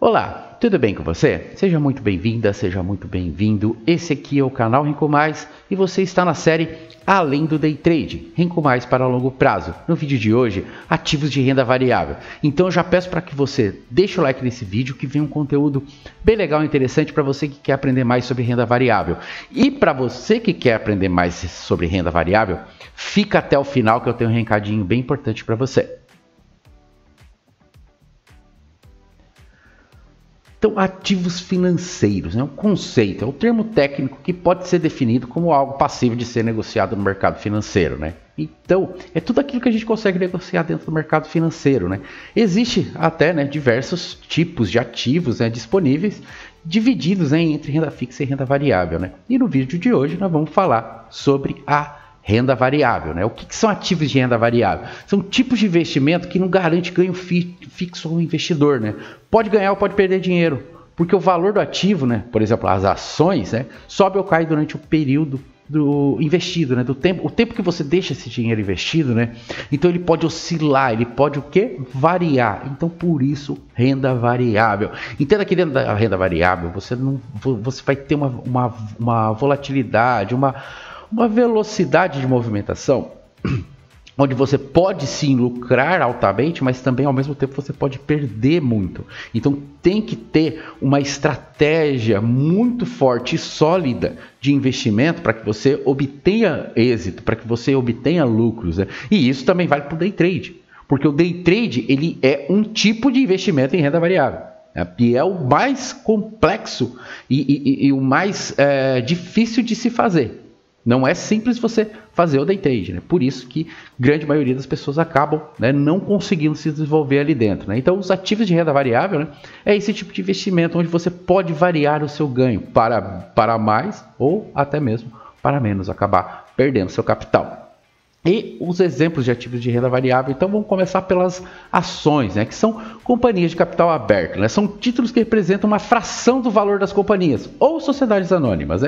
Olá, tudo bem com você? Seja muito bem-vinda, seja muito bem-vindo. Esse aqui é o canal Renko Mais e você está na série Além do Day Trade, Renko Mais para longo prazo. No vídeo de hoje, ativos de renda variável. Então eu já peço para que você deixe o like nesse vídeo que vem um conteúdo bem legal e interessante para você que quer aprender mais sobre renda variável. E para você que quer aprender mais sobre renda variável, fica até o final que eu tenho um recadinho bem importante para você. Então, ativos financeiros, né? Um conceito, é um termo técnico que pode ser definido como algo passível de ser negociado no mercado financeiro, né? Então, é tudo aquilo que a gente consegue negociar dentro do mercado financeiro, né? Existe até, né, diversos tipos de ativos, né, disponíveis, divididos, né, entre renda fixa e renda variável, né? E no vídeo de hoje nós vamos falar sobre a renda variável, né? O que são ativos de renda variável? São tipos de investimento que não garante ganho fixo ao investidor, né? Pode ganhar ou pode perder dinheiro, porque o valor do ativo, né, por exemplo, as ações, né, sobe ou cai durante o período do investido, né, o tempo que você deixa esse dinheiro investido, né? Então ele pode oscilar, ele pode o quê? Variar. Então por isso renda variável. Entenda que dentro da renda variável você vai ter uma volatilidade, uma velocidade de movimentação onde você pode sim lucrar altamente, mas também ao mesmo tempo você pode perder muito. Então tem que ter uma estratégia muito forte e sólida de investimento para que você obtenha êxito, para que você obtenha lucros, né? E isso também vale para o day trade, porque o day trade ele é um tipo de investimento em renda variável. E é o mais complexo e o mais difícil de se fazer. Não é simples você fazer o day trade, né? Por isso que grande maioria das pessoas acabam, né, não conseguindo se desenvolver ali dentro, né? Então, os ativos de renda variável, né, é esse tipo de investimento onde você pode variar o seu ganho para mais ou até mesmo para menos, acabar perdendo seu capital. E os exemplos de ativos de renda variável, então vamos começar pelas ações, né, que são companhias de capital aberto, né? São títulos que representam uma fração do valor das companhias ou sociedades anônimas,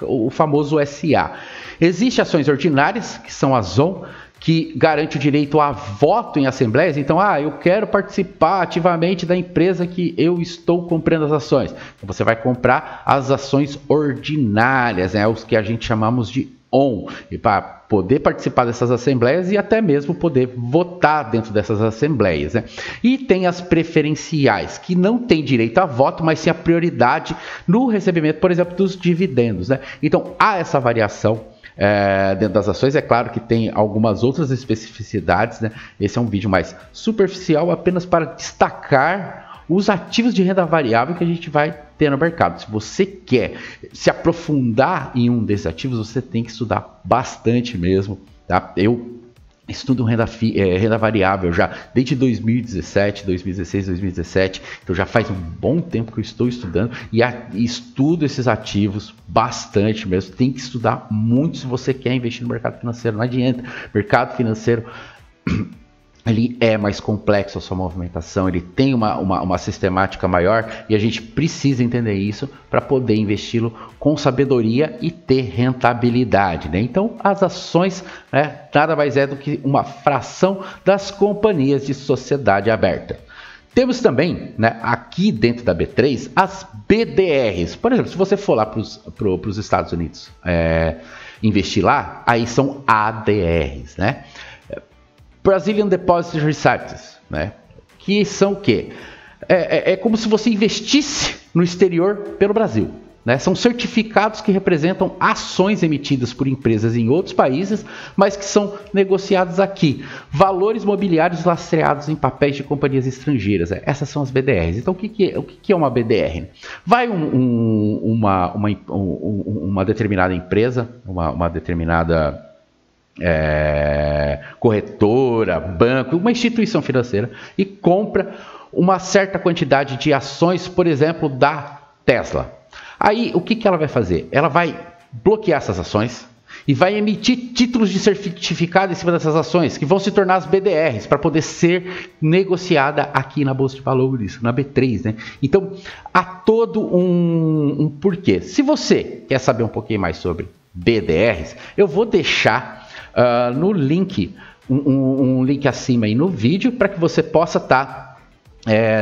o famoso SA. Existem ações ordinárias, que são as ON, que garante o direito a voto em assembleias. Então, eu quero participar ativamente da empresa que eu estou comprando as ações. Então, você vai comprar as ações ordinárias, né, os que a gente chamamos de ON, e para poder participar dessas assembleias e até mesmo poder votar dentro dessas assembleias, né? E tem as preferenciais, que não tem direito a voto, mas sim a prioridade no recebimento, por exemplo, dos dividendos, né? Então, há essa variação dentro das ações. É claro que tem algumas outras especificidades, né? Esse é um vídeo mais superficial, apenas para destacar os ativos de renda variável que a gente vai ter no mercado. Se você quer se aprofundar em um desses ativos, você tem que estudar bastante mesmo, tá? Eu estudo renda variável já desde 2017, 2016, 2017, então já faz um bom tempo que eu estou estudando e estudo esses ativos bastante mesmo. Tem que estudar muito se você quer investir no mercado financeiro. Não adianta, mercado financeiro ele é mais complexo a sua movimentação, ele tem uma sistemática maior e a gente precisa entender isso para poder investi-lo com sabedoria e ter rentabilidade, né? Então, as ações, né, nada mais é do que uma fração das companhias de sociedade aberta. Temos também, né, aqui dentro da B3 as BDRs. Por exemplo, se você for lá para os Estados Unidos investir lá, aí são ADRs, né? Brazilian Deposit Receipts, né? Que são o quê? É como se você investisse no exterior pelo Brasil, né? São certificados que representam ações emitidas por empresas em outros países, mas que são negociados aqui. Valores mobiliários lastreados em papéis de companhias estrangeiras. Essas são as BDRs. Então, o que é uma BDR? Vai uma determinada empresa, uma determinada corretora, banco, uma instituição financeira e compra uma certa quantidade de ações, por exemplo, da Tesla. Aí, o que ela vai fazer? Ela vai bloquear essas ações e vai emitir títulos de certificado em cima dessas ações, que vão se tornar as BDRs, para poder ser negociada aqui na Bolsa de Valores, na B3, né? Então, há todo um porquê. Se você quer saber um pouquinho mais sobre BDRs, eu vou deixar no link, um link acima aí no vídeo, para que você possa estar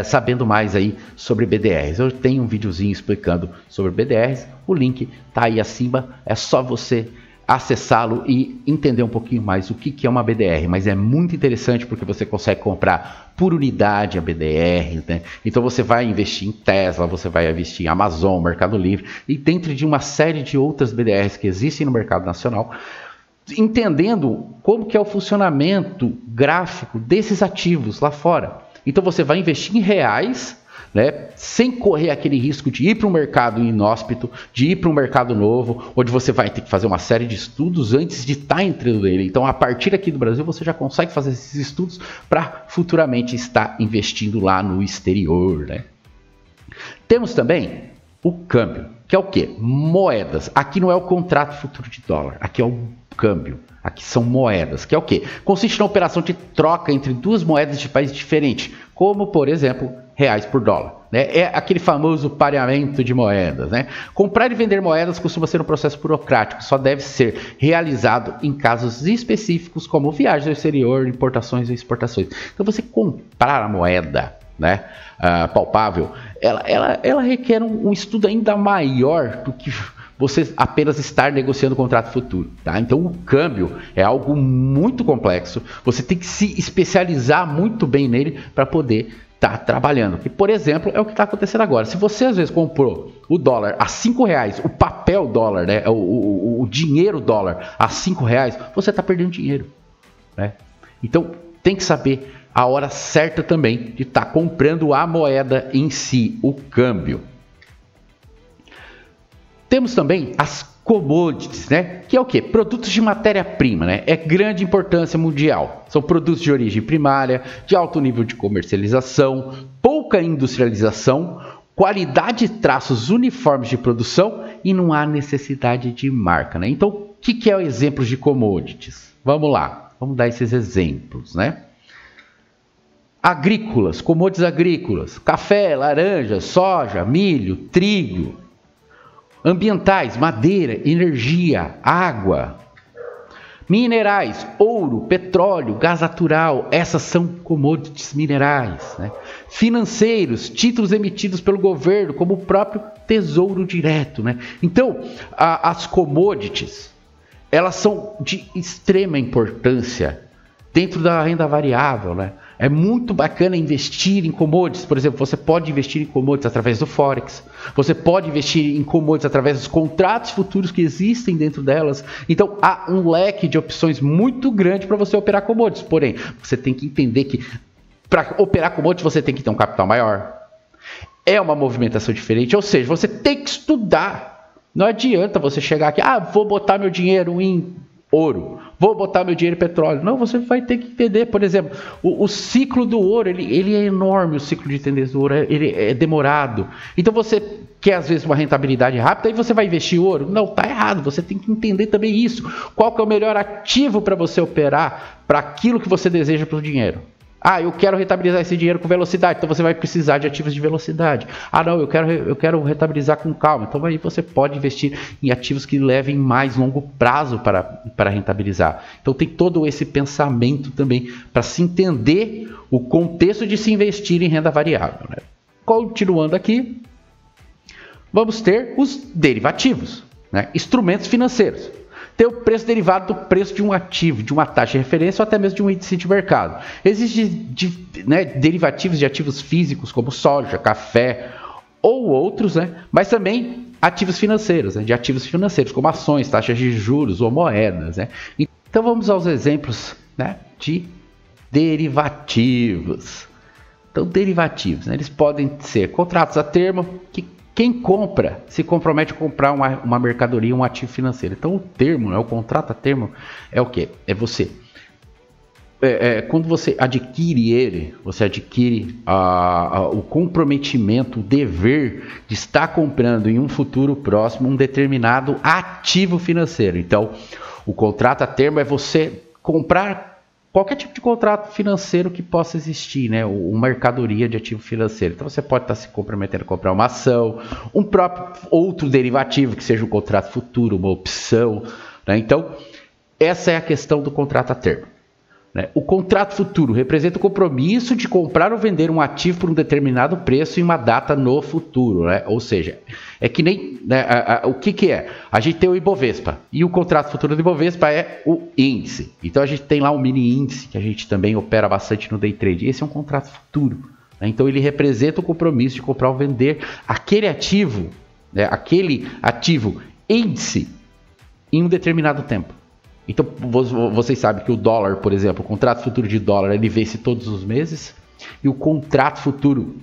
sabendo mais aí sobre BDRs. Eu tenho um videozinho explicando sobre BDRs, o link tá aí acima, é só você acessá-lo e entender um pouquinho mais o que é uma BDR, mas é muito interessante porque você consegue comprar por unidade a BDR, né? Então você vai investir em Tesla, você vai investir em Amazon, Mercado Livre e dentro de uma série de outras BDRs que existem no mercado nacional, entendendo como que é o funcionamento gráfico desses ativos lá fora. Então você vai investir em reais, né, sem correr aquele risco de ir para um mercado inóspito, de ir para um mercado novo, onde você vai ter que fazer uma série de estudos antes de estar entrando nele. Então, a partir aqui do Brasil, você já consegue fazer esses estudos para futuramente estar investindo lá no exterior, né? Temos também o câmbio, que é o quê? Moedas. Aqui não é o contrato futuro de dólar, aqui é o câmbio. Aqui são moedas, que é o quê? Consiste na operação de troca entre duas moedas de países diferentes, como, por exemplo, reais por dólar. Né? É aquele famoso pareamento de moedas. Né? Comprar e vender moedas costuma ser um processo burocrático, só deve ser realizado em casos específicos, como viagens ao exterior, importações e exportações. Então, você comprar a moeda, né, palpável, ela requer um estudo ainda maior do que você apenas estar negociando o contrato futuro, tá? Então o câmbio é algo muito complexo, você tem que se especializar muito bem nele para poder estar trabalhando. E, por exemplo, é o que está acontecendo agora. Se você às vezes comprou o dólar a R$5, o papel dólar, né, o dinheiro dólar a R$5, você está perdendo dinheiro, né? Então tem que saber a hora certa também de estar comprando a moeda em si, o câmbio. Temos também as commodities, né? Que é o quê? Produtos de matéria-prima, né? É grande importância mundial. São produtos de origem primária, de alto nível de comercialização, pouca industrialização, qualidade e traços uniformes de produção e não há necessidade de marca, né? Então, o que é o exemplo de commodities? Vamos lá, vamos dar esses exemplos, né? Agrícolas, commodities agrícolas, café, laranja, soja, milho, trigo. Ambientais, madeira, energia, água. Minerais, ouro, petróleo, gás natural, essas são commodities minerais. Né? Financeiros, títulos emitidos pelo governo, como o próprio Tesouro Direto. Né? Então, as commodities, elas são de extrema importância dentro da renda variável, né? É muito bacana investir em commodities. Por exemplo, você pode investir em commodities através do Forex. Você pode investir em commodities através dos contratos futuros que existem dentro delas. Então, há um leque de opções muito grande para você operar commodities. Porém, você tem que entender que para operar commodities você tem que ter um capital maior. É uma movimentação diferente. Ou seja, você tem que estudar. Não adianta você chegar aqui, vou botar meu dinheiro em ouro, vou botar meu dinheiro em petróleo. Não, você vai ter que entender, por exemplo, o ciclo do ouro, ele é enorme, o ciclo de tendência do ouro, ele é demorado. Então você quer às vezes uma rentabilidade rápida e você vai investir em ouro? Não, tá errado, você tem que entender também isso. Qual que é o melhor ativo para você operar para aquilo que você deseja para o dinheiro? Eu quero rentabilizar esse dinheiro com velocidade, então você vai precisar de ativos de velocidade. Não, eu quero rentabilizar com calma. Então aí você pode investir em ativos que levem mais longo prazo para rentabilizar. Então tem todo esse pensamento também para se entender o contexto de se investir em renda variável. Né? Continuando aqui, vamos ter os derivativos, né? Instrumentos financeiros. Tem o preço derivado do preço de um ativo, de uma taxa de referência ou até mesmo de um índice de mercado. Existem derivativos de ativos físicos como soja, café ou outros, né? Mas também ativos financeiros, né? De ativos financeiros como ações, taxas de juros ou moedas. Né? Então vamos aos exemplos, né, de derivativos. Então derivativos, né? Eles podem ser contratos a termo que quem compra se compromete a comprar uma mercadoria, um ativo financeiro. Então o termo, né, o contrato a termo é o quê? É você. Quando você adquire ele, você adquire o comprometimento, o dever de estar comprando em um futuro próximo um determinado ativo financeiro. Então o contrato a termo é você comprar qualquer tipo de contrato financeiro que possa existir, né? Uma mercadoria de ativo financeiro. Então você pode estar se comprometendo a comprar uma ação, um próprio outro derivativo, que seja um contrato futuro, uma opção. Né? Então, essa é a questão do contrato a termo. né? O contrato futuro representa o compromisso de comprar ou vender um ativo por um determinado preço em uma data no futuro, né? Ou seja, é que nem, né, o que é? A gente tem o Ibovespa e o contrato futuro do Ibovespa é o índice. Então a gente tem lá um mini índice que a gente também opera bastante no day trade. Esse é um contrato futuro, né? Então ele representa o compromisso de comprar ou vender aquele ativo, né, aquele ativo índice em um determinado tempo. Então vocês sabem que o dólar, por exemplo, o contrato futuro de dólar, ele vence todos os meses, e o contrato futuro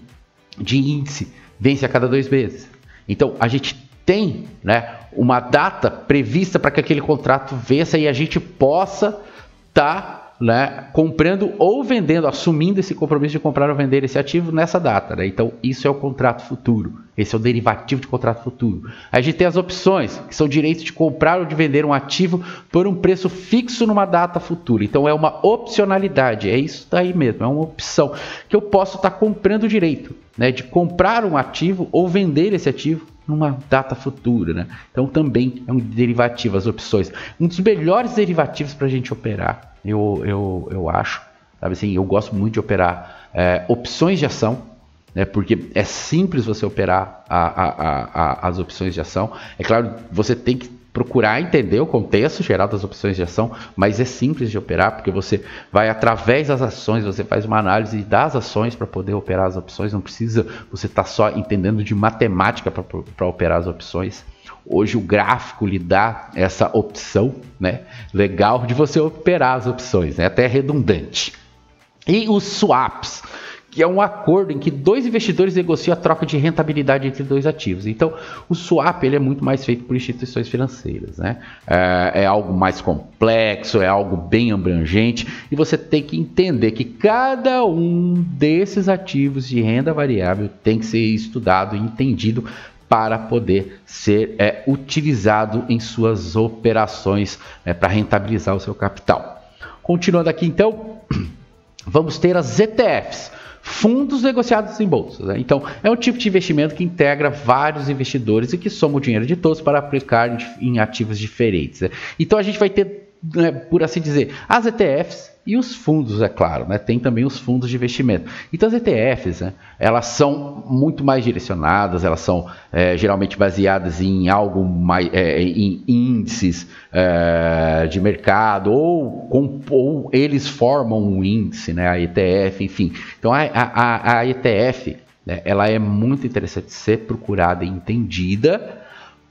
de índice vence a cada 2 meses. Então a gente tem, né, uma data prevista para que aquele contrato vença e a gente possa estar, né, comprando ou vendendo, assumindo esse compromisso de comprar ou vender esse ativo nessa data, né? Então isso é o contrato futuro, esse é o derivativo de contrato futuro. Aí a gente tem as opções, que são direitos de comprar ou de vender um ativo por um preço fixo numa data futura. Então é uma opcionalidade, é isso daí mesmo, é uma opção que eu posso estar comprando o direito, né, de comprar um ativo ou vender esse ativo numa data futura, né? Então também é um derivativo, as opções. Um dos melhores derivativos para a gente operar, eu acho, sabe assim, eu gosto muito de operar opções de ação, né? Porque é simples você operar as opções de ação. É claro, você tem que procurar entender o contexto geral das opções de ação, mas é simples de operar, porque você vai através das ações, você faz uma análise das ações para poder operar as opções, não precisa você estar só entendendo de matemática para operar as opções. Hoje o gráfico lhe dá essa opção, né, legal de você operar as opções, né, até redundante. E os swaps, que é um acordo em que 2 investidores negociam a troca de rentabilidade entre 2 ativos. Então, o swap ele é muito mais feito por instituições financeiras, né? É algo mais complexo, é algo bem abrangente, e você tem que entender que cada um desses ativos de renda variável tem que ser estudado e entendido para poder ser utilizado em suas operações, para rentabilizar o seu capital. Continuando aqui, então, vamos ter as ETFs. Fundos negociados em bolsas, né? Então, é um tipo de investimento que integra vários investidores e que soma o dinheiro de todos para aplicar em ativos diferentes, né? Então, a gente vai ter, né, por assim dizer, as ETFs e os fundos, é claro, né? Tem também os fundos de investimento. Então, as ETFs, né, elas são muito mais direcionadas, elas são geralmente baseadas em algo mais, em índices de mercado, ou eles formam um índice, né, a ETF, enfim. Então, a ETF, né, ela é muito interessante de ser procurada e entendida,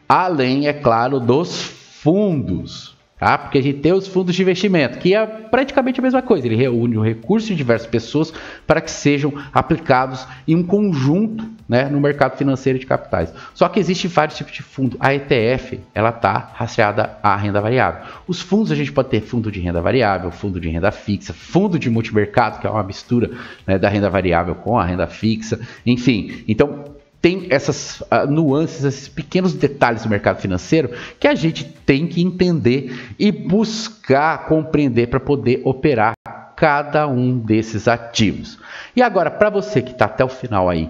além, é claro, dos fundos. Tá? Porque a gente tem os fundos de investimento, que é praticamente a mesma coisa. Ele reúne o recurso de diversas pessoas para que sejam aplicados em um conjunto, né, no mercado financeiro de capitais. Só que existem vários tipos de fundo. A ETF, ela está rastreada à renda variável. Os fundos, a gente pode ter fundo de renda variável, fundo de renda fixa, fundo de multimercado, que é uma mistura, né, da renda variável com a renda fixa. Enfim, então tem essas nuances, esses pequenos detalhes do mercado financeiro que a gente tem que entender e buscar compreender para poder operar cada um desses ativos. E agora, para você que está até o final aí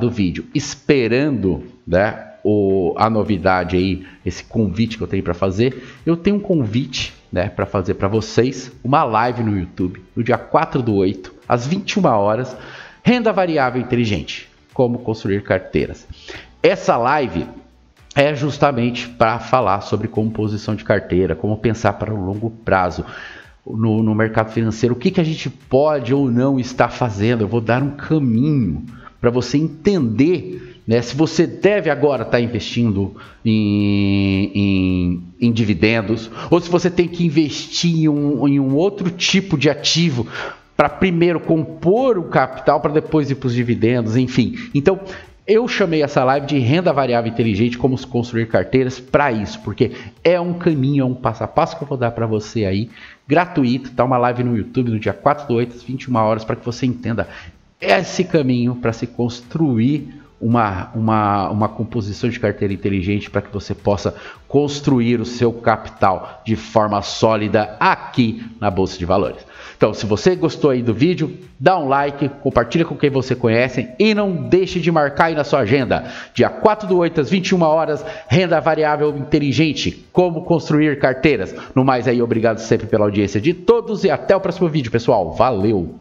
do vídeo, esperando, né, a novidade aí, esse convite que eu tenho para fazer, eu tenho um convite, né, para fazer para vocês, uma live no YouTube, no dia 4/8, às 21 horas, Renda Variável Inteligente. Como construir carteiras. Essa live é justamente para falar sobre composição de carteira, como pensar para o longo prazo no mercado financeiro, o que a gente pode ou não estar fazendo. Eu vou dar um caminho para você entender, né, se você deve agora estar investindo em dividendos, ou se você tem que investir em um outro tipo de ativo, para primeiro compor o capital para depois ir para os dividendos, enfim. Então, eu chamei essa live de Renda Variável Inteligente, como construir carteiras, para isso, porque é um caminho, é um passo a passo que eu vou dar para você aí, gratuito, tá uma live no YouTube no dia 4/8, às 21 horas, para que você entenda esse caminho para se construir uma composição de carteira inteligente, para que você possa construir o seu capital de forma sólida aqui na Bolsa de Valores. Então, se você gostou aí do vídeo, dá um like, compartilha com quem você conhece e não deixe de marcar aí na sua agenda. Dia 4/8 às 21 horas, renda variável inteligente, como construir carteiras. No mais aí, obrigado sempre pela audiência de todos e até o próximo vídeo, pessoal. Valeu!